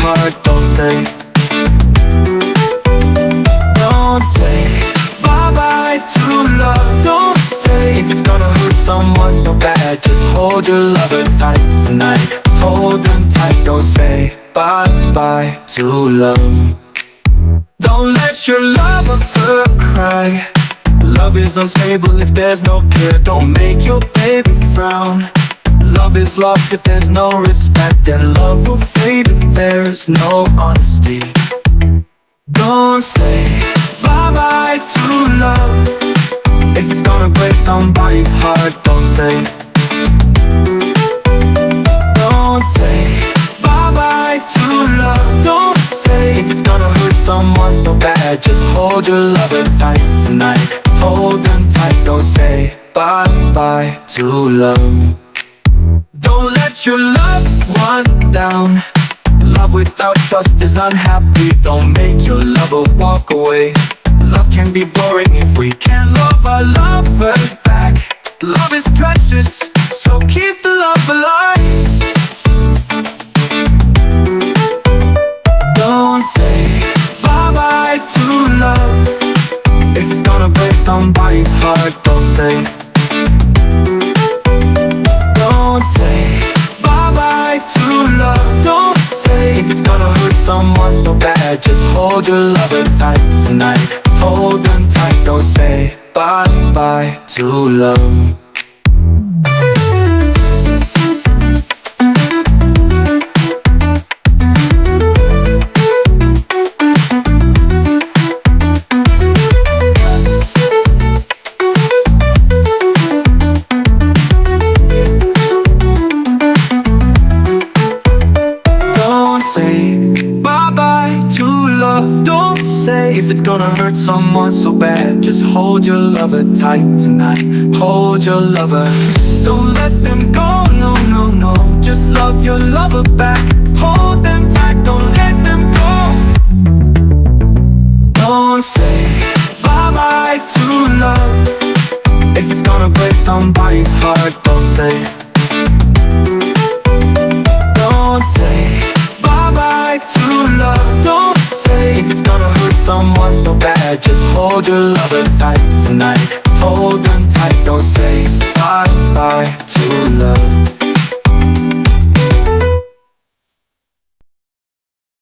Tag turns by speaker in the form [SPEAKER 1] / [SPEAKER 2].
[SPEAKER 1] heart. Don't say bye-bye to love. Don't say if it's gonna hurt someone so bad. Just hold your lover tight tonight. Hold them tight. Don't say bye-bye to love. Don't let your lover cry. Love is unstable if there's no care. Don't make your baby frown. Love is lost if there's no respect, and love will fade if there's no honesty. Don't say bye-bye to love. If it's gonna break somebody's heart, don't say bye-bye to love. Don't say if it's gonna hurt someone so bad. Just hold your lover tight tonight. Hold them tight. Don't say bye-bye to love. Don't let your loved one down. Love without trust is unhappy. Don't make your lover walk away. Love can be boring if we can't love our lovers back. Love is precious, so keep the love alive. Don't say bye-bye to love. If it's gonna break somebody's heart, don't say bye-bye to love. Don't say if it's gonna hurt someone so bad. Just hold your lover tight tonight. Hold them tight. Don't say bye-bye to love. Don't say if it's gonna hurt someone so bad. Just hold your lover tight tonight. Hold your lover. Don't let them go, no, no, no. Just love your lover back. Hold them tight, don't let them go. Don't say bye-bye to love. If it's gonna break somebody's heart, don't say bye-bye to love. Don't say if it's gonna hurt someone so bad. Just hold your lover tight tonight. Hold them tight. Don't say